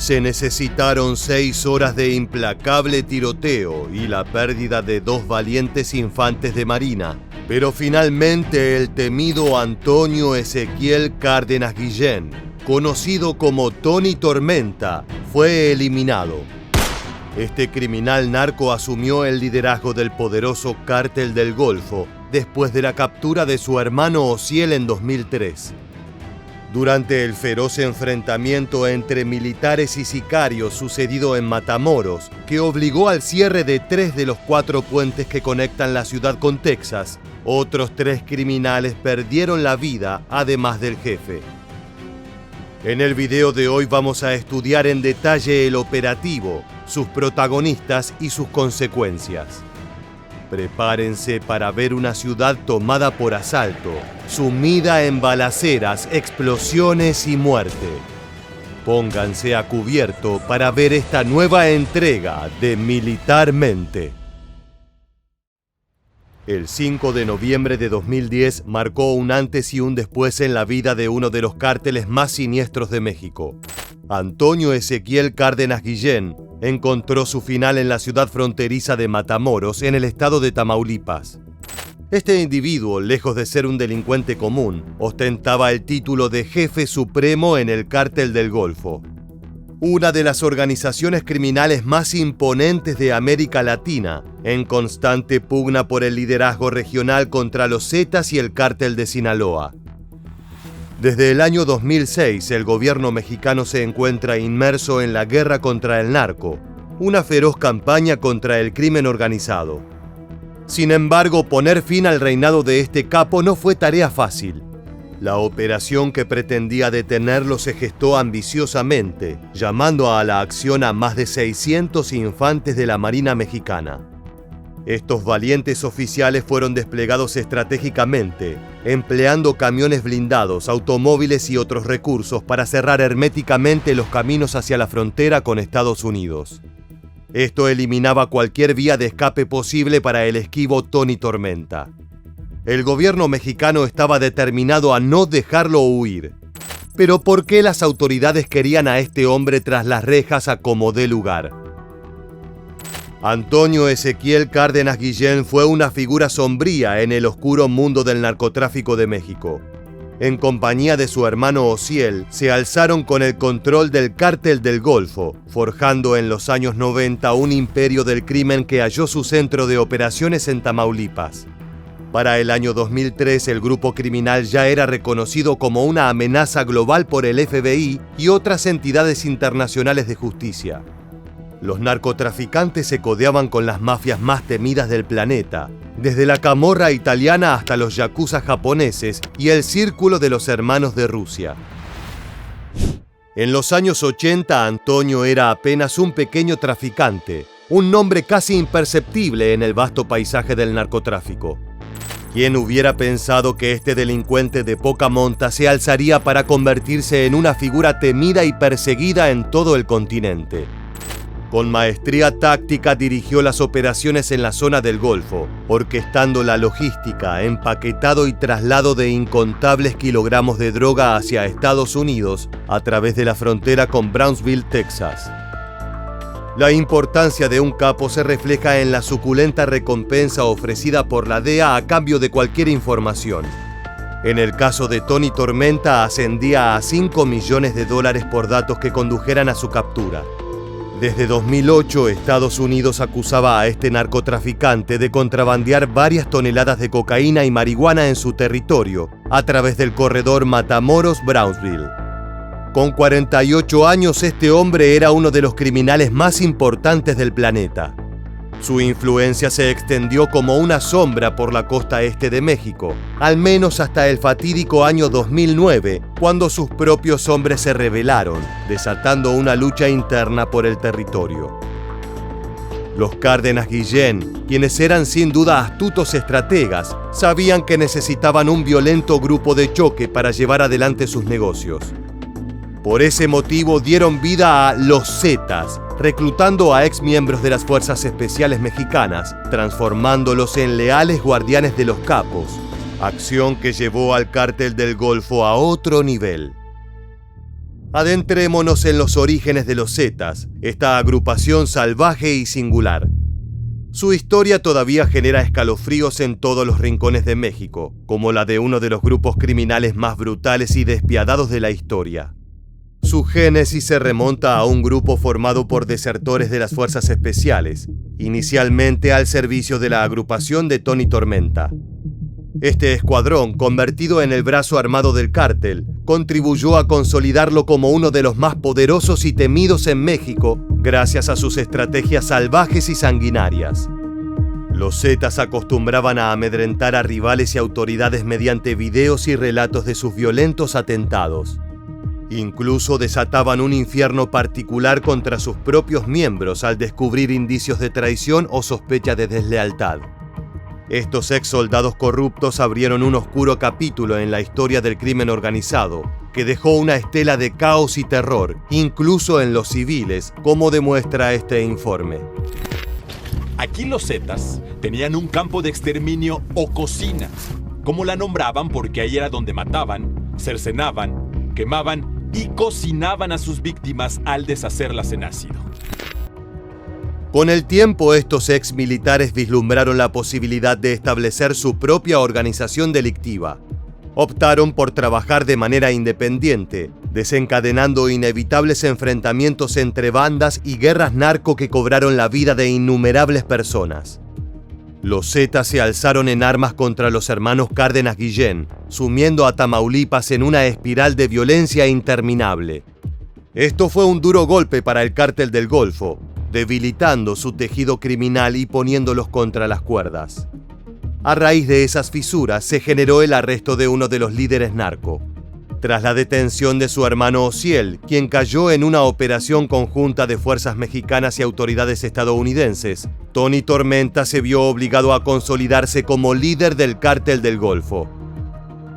Se necesitaron 6 horas de implacable tiroteo y la pérdida de 2 valientes infantes de marina, pero finalmente el temido Antonio Ezequiel Cárdenas Guillén, conocido como Tony Tormenta, fue eliminado. Este criminal narco asumió el liderazgo del poderoso Cártel del Golfo después de la captura de su hermano Osiel en 2003. Durante el feroz enfrentamiento entre militares y sicarios sucedido en Matamoros, que obligó al cierre de 3 de los 4 puentes que conectan la ciudad con Texas, otros 3 criminales perdieron la vida, además del jefe. En el video de hoy vamos a estudiar en detalle el operativo, sus protagonistas y sus consecuencias. Prepárense para ver una ciudad tomada por asalto, sumida en balaceras, explosiones y muerte. Pónganse a cubierto para ver esta nueva entrega de Militarmente. El 5 de noviembre de 2010 marcó un antes y un después en la vida de uno de los cárteles más siniestros de México. Antonio Ezequiel Cárdenas Guillén encontró su final en la ciudad fronteriza de Matamoros, en el estado de Tamaulipas. Este individuo, lejos de ser un delincuente común, ostentaba el título de jefe supremo en el Cártel del Golfo, una de las organizaciones criminales más imponentes de América Latina, en constante pugna por el liderazgo regional contra los Zetas y el Cártel de Sinaloa. Desde el año 2006, el gobierno mexicano se encuentra inmerso en la guerra contra el narco, una feroz campaña contra el crimen organizado. Sin embargo, poner fin al reinado de este capo no fue tarea fácil. La operación que pretendía detenerlo se gestó ambiciosamente, llamando a la acción a más de 600 infantes de la Marina Mexicana. Estos valientes oficiales fueron desplegados estratégicamente, empleando camiones blindados, automóviles y otros recursos para cerrar herméticamente los caminos hacia la frontera con Estados Unidos. Esto eliminaba cualquier vía de escape posible para el esquivo Tony Tormenta. El gobierno mexicano estaba determinado a no dejarlo huir. Pero ¿por qué las autoridades querían a este hombre tras las rejas a como dé lugar? Antonio Ezequiel Cárdenas Guillén fue una figura sombría en el oscuro mundo del narcotráfico de México. En compañía de su hermano Osiel, se alzaron con el control del Cártel del Golfo, forjando en los años 90 un imperio del crimen que halló su centro de operaciones en Tamaulipas. Para el año 2003, el grupo criminal ya era reconocido como una amenaza global por el FBI y otras entidades internacionales de justicia. Los narcotraficantes se codeaban con las mafias más temidas del planeta, desde la camorra italiana hasta los yakuza japoneses y el círculo de los hermanos de Rusia. En los años 80, Antonio era apenas un pequeño traficante, un nombre casi imperceptible en el vasto paisaje del narcotráfico. ¿Quién hubiera pensado que este delincuente de poca monta se alzaría para convertirse en una figura temida y perseguida en todo el continente? Con maestría táctica dirigió las operaciones en la zona del Golfo, orquestando la logística, empaquetado y traslado de incontables kilogramos de droga hacia Estados Unidos a través de la frontera con Brownsville, Texas. La importancia de un capo se refleja en la suculenta recompensa ofrecida por la DEA a cambio de cualquier información. En el caso de Tony Tormenta ascendía a $5 millones por datos que condujeran a su captura. Desde 2008, Estados Unidos acusaba a este narcotraficante de contrabandear varias toneladas de cocaína y marihuana en su territorio a través del corredor Matamoros-Brownsville. Con 48 años, este hombre era uno de los criminales más importantes del planeta. Su influencia se extendió como una sombra por la costa este de México, al menos hasta el fatídico año 2009, cuando sus propios hombres se rebelaron, desatando una lucha interna por el territorio. Los Cárdenas Guillén, quienes eran sin duda astutos estrategas, sabían que necesitaban un violento grupo de choque para llevar adelante sus negocios. Por ese motivo dieron vida a los Zetas, reclutando a exmiembros de las Fuerzas Especiales Mexicanas, transformándolos en leales guardianes de los capos, acción que llevó al Cártel del Golfo a otro nivel. Adentrémonos en los orígenes de los Zetas, esta agrupación salvaje y singular. Su historia todavía genera escalofríos en todos los rincones de México, como la de uno de los grupos criminales más brutales y despiadados de la historia. Su génesis se remonta a un grupo formado por desertores de las fuerzas especiales, inicialmente al servicio de la agrupación de Tony Tormenta. Este escuadrón, convertido en el brazo armado del cártel, contribuyó a consolidarlo como uno de los más poderosos y temidos en México gracias a sus estrategias salvajes y sanguinarias. Los Zetas acostumbraban a amedrentar a rivales y autoridades mediante videos y relatos de sus violentos atentados. Incluso desataban un infierno particular contra sus propios miembros al descubrir indicios de traición o sospecha de deslealtad. Estos ex soldados corruptos abrieron un oscuro capítulo en la historia del crimen organizado, que dejó una estela de caos y terror, incluso en los civiles, como demuestra este informe. Aquí los Zetas tenían un campo de exterminio o cocina, como la nombraban porque ahí era donde mataban, cercenaban, quemaban y cocinaban a sus víctimas al deshacerlas en ácido. Con el tiempo, estos ex militares vislumbraron la posibilidad de establecer su propia organización delictiva. Optaron por trabajar de manera independiente, desencadenando inevitables enfrentamientos entre bandas y guerras narco que cobraron la vida de innumerables personas. Los Zetas se alzaron en armas contra los hermanos Cárdenas Guillén, sumiendo a Tamaulipas en una espiral de violencia interminable. Esto fue un duro golpe para el Cártel del Golfo, debilitando su tejido criminal y poniéndolos contra las cuerdas. A raíz de esas fisuras se generó el arresto de uno de los líderes narco. Tras la detención de su hermano Osiel, quien cayó en una operación conjunta de fuerzas mexicanas y autoridades estadounidenses, Tony Tormenta se vio obligado a consolidarse como líder del Cártel del Golfo.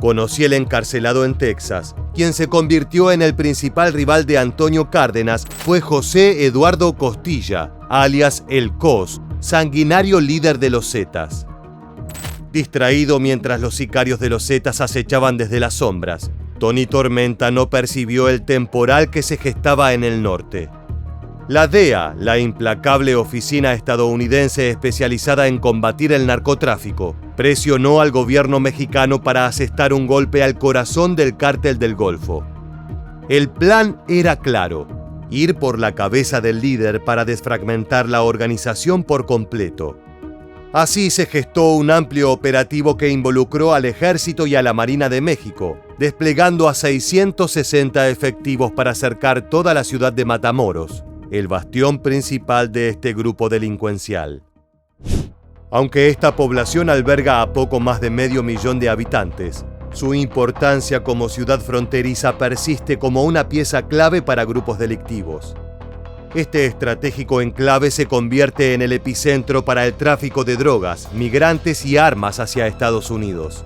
Con Osiel encarcelado en Texas, quien se convirtió en el principal rival de Antonio Cárdenas fue José Eduardo Costilla, alias El Cos, sanguinario líder de los Zetas. Distraído mientras los sicarios de los Zetas acechaban desde las sombras, Tony Tormenta no percibió el temporal que se gestaba en el norte. La DEA, la implacable oficina estadounidense especializada en combatir el narcotráfico, presionó al gobierno mexicano para asestar un golpe al corazón del Cártel del Golfo. El plan era claro: ir por la cabeza del líder para desfragmentar la organización por completo. Así se gestó un amplio operativo que involucró al Ejército y a la Marina de México, desplegando a 660 efectivos para cercar toda la ciudad de Matamoros, el bastión principal de este grupo delincuencial. Aunque esta población alberga a poco más de 500,000 de habitantes, su importancia como ciudad fronteriza persiste como una pieza clave para grupos delictivos. Este estratégico enclave se convierte en el epicentro para el tráfico de drogas, migrantes y armas hacia Estados Unidos.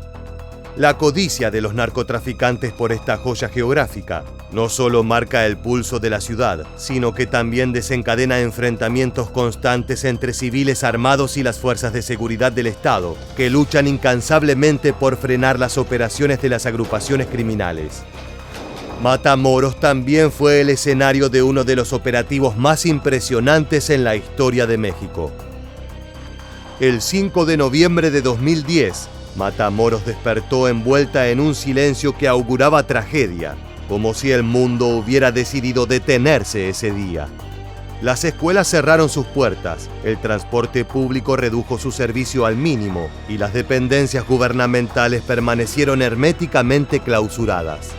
La codicia de los narcotraficantes por esta joya geográfica no solo marca el pulso de la ciudad, sino que también desencadena enfrentamientos constantes entre civiles armados y las fuerzas de seguridad del Estado, que luchan incansablemente por frenar las operaciones de las agrupaciones criminales. Matamoros también fue el escenario de uno de los operativos más impresionantes en la historia de México. El 5 de noviembre de 2010, Matamoros despertó envuelta en un silencio que auguraba tragedia, como si el mundo hubiera decidido detenerse ese día. Las escuelas cerraron sus puertas, el transporte público redujo su servicio al mínimo y las dependencias gubernamentales permanecieron herméticamente clausuradas.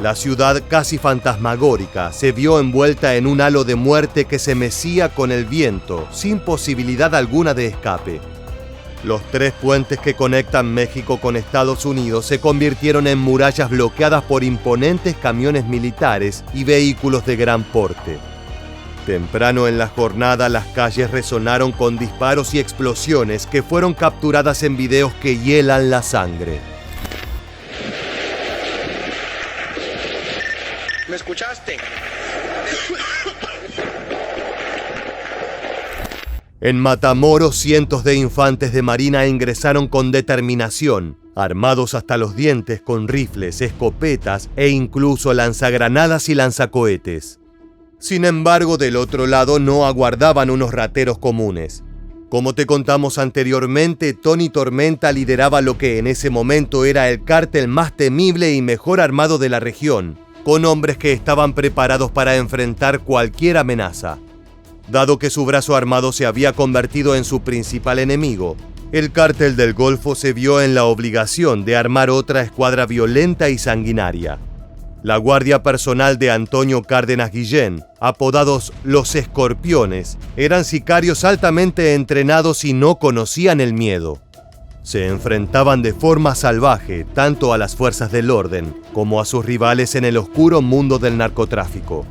La ciudad casi fantasmagórica se vio envuelta en un halo de muerte que se mecía con el viento, sin posibilidad alguna de escape. Los 3 puentes que conectan México con Estados Unidos se convirtieron en murallas bloqueadas por imponentes camiones militares y vehículos de gran porte. Temprano en la jornada, las calles resonaron con disparos y explosiones que fueron capturadas en videos que hielan la sangre. ¿Me escuchaste? En Matamoros, cientos de infantes de marina ingresaron con determinación, armados hasta los dientes con rifles, escopetas e incluso lanzagranadas y lanzacohetes. Sin embargo, del otro lado no aguardaban unos rateros comunes. Como te contamos anteriormente, Tony Tormenta lideraba lo que en ese momento era el cártel más temible y mejor armado de la región, con hombres que estaban preparados para enfrentar cualquier amenaza. Dado que su brazo armado se había convertido en su principal enemigo, el cártel del Golfo se vio en la obligación de armar otra escuadra violenta y sanguinaria. La guardia personal de Antonio Cárdenas Guillén, apodados los Escorpiones, eran sicarios altamente entrenados y no conocían el miedo. Se enfrentaban de forma salvaje tanto a las fuerzas del orden como a sus rivales en el oscuro mundo del narcotráfico.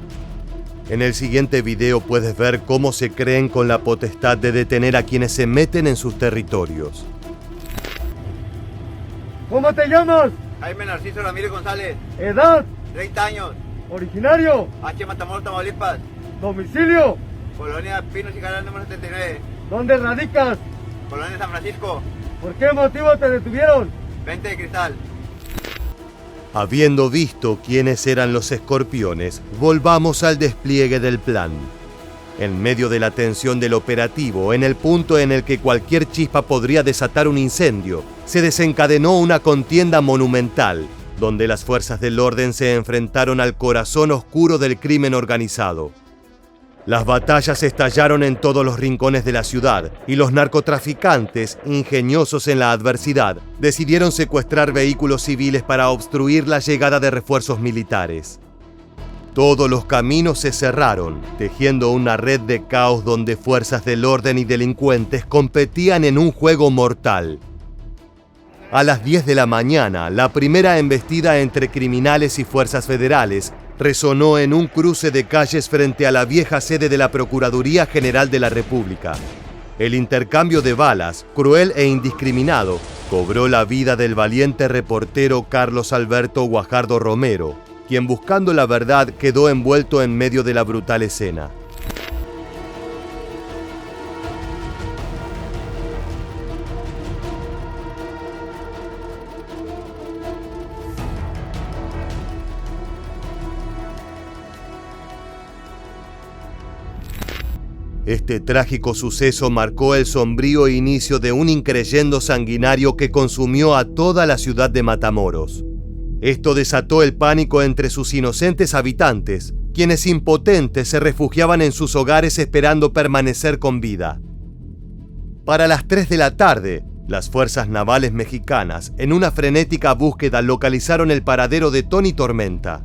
En el siguiente video puedes ver cómo se creen con la potestad de detener a quienes se meten en sus territorios. ¿Cómo te llamas? Jaime Narciso Ramírez González. ¿Edad? 30 años. ¿Originario? H. Matamoros, Tamaulipas. ¿Domicilio? Colonia Pinos y Canal número 79. ¿Dónde radicas? Colonia San Francisco. ¿Por qué motivo te detuvieron? Vente de cristal. Habiendo visto quiénes eran los Escorpiones, volvamos al despliegue del plan. En medio de la tensión del operativo, en el punto en el que cualquier chispa podría desatar un incendio, se desencadenó una contienda monumental, donde las fuerzas del orden se enfrentaron al corazón oscuro del crimen organizado. Las batallas estallaron en todos los rincones de la ciudad y los narcotraficantes, ingeniosos en la adversidad, decidieron secuestrar vehículos civiles para obstruir la llegada de refuerzos militares. Todos los caminos se cerraron, tejiendo una red de caos donde fuerzas del orden y delincuentes competían en un juego mortal. A las 10 de la mañana, la primera embestida entre criminales y fuerzas federales resonó en un cruce de calles frente a la vieja sede de la Procuraduría General de la República. El intercambio de balas, cruel e indiscriminado, cobró la vida del valiente reportero Carlos Alberto Guajardo Romero, quien buscando la verdad quedó envuelto en medio de la brutal escena. Este trágico suceso marcó el sombrío inicio de un increyendo sanguinario que consumió a toda la ciudad de Matamoros. Esto desató el pánico entre sus inocentes habitantes, quienes impotentes se refugiaban en sus hogares esperando permanecer con vida. Para las 3 de la tarde, las fuerzas navales mexicanas, en una frenética búsqueda, localizaron el paradero de Tony Tormenta.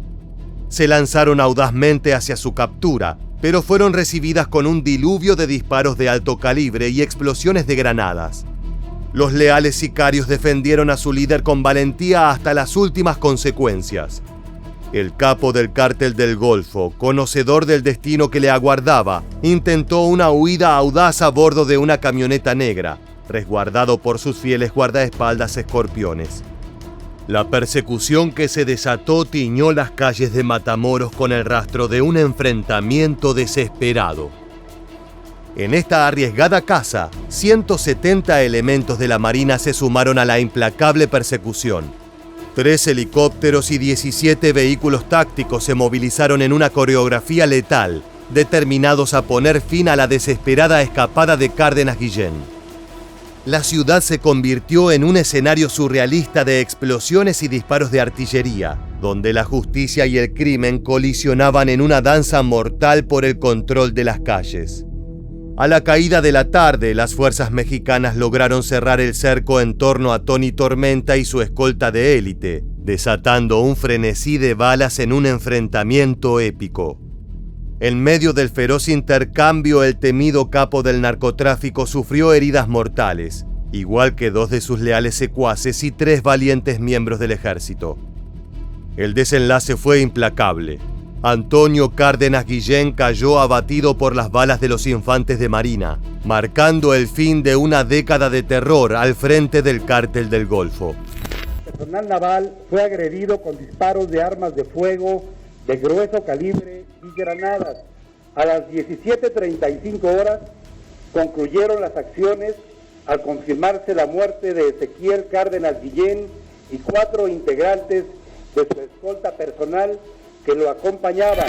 Se lanzaron audazmente hacia su captura, pero fueron recibidas con un diluvio de disparos de alto calibre y explosiones de granadas. Los leales sicarios defendieron a su líder con valentía hasta las últimas consecuencias. El capo del cártel del Golfo, conocedor del destino que le aguardaba, intentó una huida audaz a bordo de una camioneta negra, resguardado por sus fieles guardaespaldas escorpiones. La persecución que se desató tiñó las calles de Matamoros con el rastro de un enfrentamiento desesperado. En esta arriesgada caza, 170 elementos de la Marina se sumaron a la implacable persecución. 3 helicópteros y 17 vehículos tácticos se movilizaron en una coreografía letal, determinados a poner fin a la desesperada escapada de Cárdenas Guillén. La ciudad se convirtió en un escenario surrealista de explosiones y disparos de artillería, donde la justicia y el crimen colisionaban en una danza mortal por el control de las calles. A la caída de la tarde, las fuerzas mexicanas lograron cerrar el cerco en torno a Tony Tormenta y su escolta de élite, desatando un frenesí de balas en un enfrentamiento épico. En medio del feroz intercambio, el temido capo del narcotráfico sufrió heridas mortales, igual que 2 de sus leales secuaces y 3 valientes miembros del ejército. El desenlace fue implacable. Antonio Cárdenas Guillén cayó abatido por las balas de los infantes de Marina, marcando el fin de una década de terror al frente del cártel del Golfo. El personal naval fue agredido con disparos de armas de fuego de grueso calibre y granadas. A las 17:35 horas, Concluyeron las acciones al confirmarse la muerte de Ezequiel Cárdenas Guillén y 4 integrantes de su escolta personal que lo acompañaban.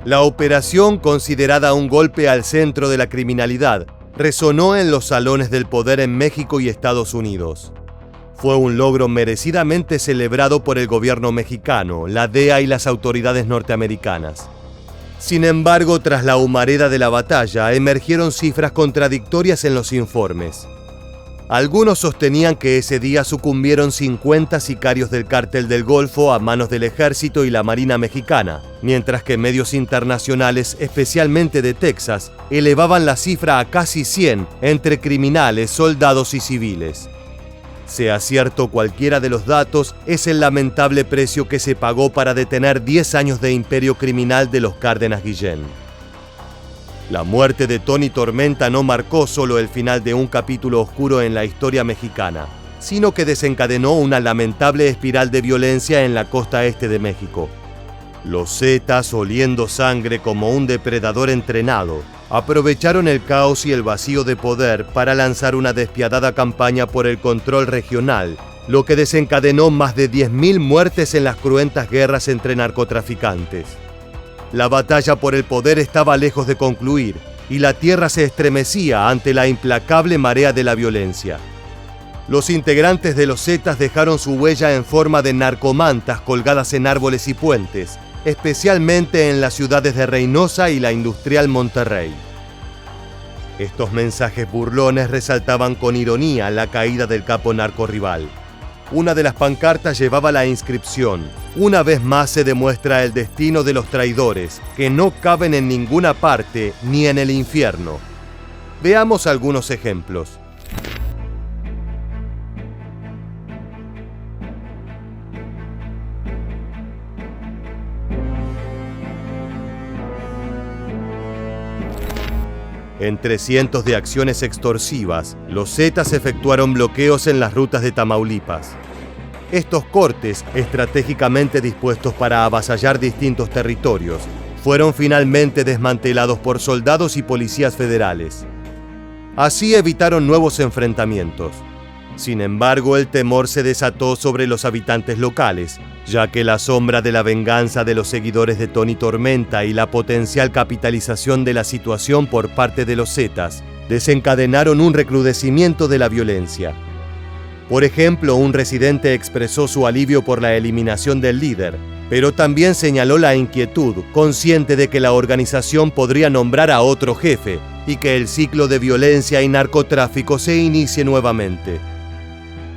La operación, considerada un golpe al centro de la criminalidad, resonó en los salones del poder en México y Estados Unidos. Fue un logro merecidamente celebrado por el gobierno mexicano, la DEA y las autoridades norteamericanas. Sin embargo, tras la humareda de la batalla, emergieron cifras contradictorias en los informes. Algunos sostenían que ese día sucumbieron 50 sicarios del Cártel del Golfo a manos del Ejército y la Marina Mexicana, mientras que medios internacionales, especialmente de Texas, elevaban la cifra a casi 100 entre criminales, soldados y civiles. Sea cierto cualquiera de los datos, es el lamentable precio que se pagó para detener 10 años de imperio criminal de los Cárdenas Guillén. La muerte de Tony Tormenta no marcó solo el final de un capítulo oscuro en la historia mexicana, sino que desencadenó una lamentable espiral de violencia en la costa este de México. Los Zetas, oliendo sangre como un depredador entrenado, aprovecharon el caos y el vacío de poder para lanzar una despiadada campaña por el control regional, lo que desencadenó más de 10.000 muertes en las cruentas guerras entre narcotraficantes. La batalla por el poder estaba lejos de concluir y la tierra se estremecía ante la implacable marea de la violencia. Los integrantes de los Zetas dejaron su huella en forma de narcomantas colgadas en árboles y puentes, especialmente en las ciudades de Reynosa y la industrial Monterrey. Estos mensajes burlones resaltaban con ironía la caída del capo narcorrival. Una de las pancartas llevaba la inscripción: "Una vez más se demuestra el destino de los traidores, que no caben en ninguna parte ni en el infierno". Veamos algunos ejemplos. Entre cientos de acciones extorsivas, los Zetas efectuaron bloqueos en las rutas de Tamaulipas. Estos cortes, estratégicamente dispuestos para avasallar distintos territorios, fueron finalmente desmantelados por soldados y policías federales. Así evitaron nuevos enfrentamientos. Sin embargo, el temor se desató sobre los habitantes locales, ya que la sombra de la venganza de los seguidores de Tony Tormenta y la potencial capitalización de la situación por parte de los Zetas desencadenaron un recrudecimiento de la violencia. Por ejemplo, un residente expresó su alivio por la eliminación del líder, pero también señaló la inquietud, consciente de que la organización podría nombrar a otro jefe y que el ciclo de violencia y narcotráfico se inicie nuevamente.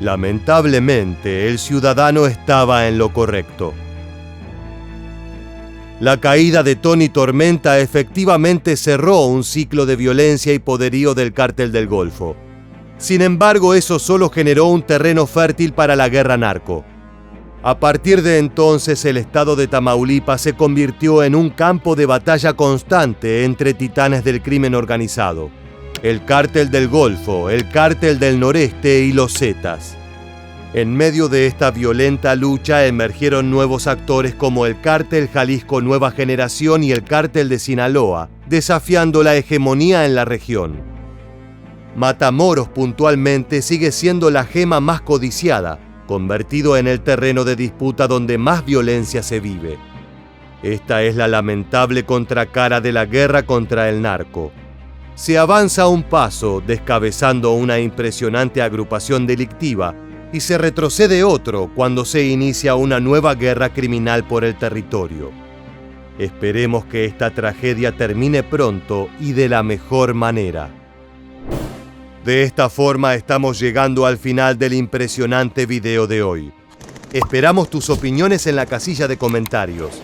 Lamentablemente, el ciudadano estaba en lo correcto. La caída de Tony Tormenta efectivamente cerró un ciclo de violencia y poderío del Cártel del Golfo. Sin embargo, eso solo generó un terreno fértil para la guerra narco. A partir de entonces, el estado de Tamaulipas se convirtió en un campo de batalla constante entre titanes del crimen organizado: el Cártel del Golfo, el Cártel del Noreste y los Zetas. En medio de esta violenta lucha emergieron nuevos actores como el Cártel Jalisco Nueva Generación y el Cártel de Sinaloa, desafiando la hegemonía en la región. Matamoros puntualmente sigue siendo la gema más codiciada, convertido en el terreno de disputa donde más violencia se vive. Esta es la lamentable contracara de la guerra contra el narco. Se avanza un paso descabezando una impresionante agrupación delictiva y se retrocede otro cuando se inicia una nueva guerra criminal por el territorio. Esperemos que esta tragedia termine pronto y de la mejor manera. De esta forma estamos llegando al final del impresionante video de hoy. Esperamos tus opiniones en la casilla de comentarios.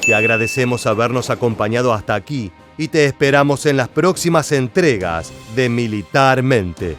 Te agradecemos habernos acompañado hasta aquí y te esperamos en las próximas entregas de Militarmente.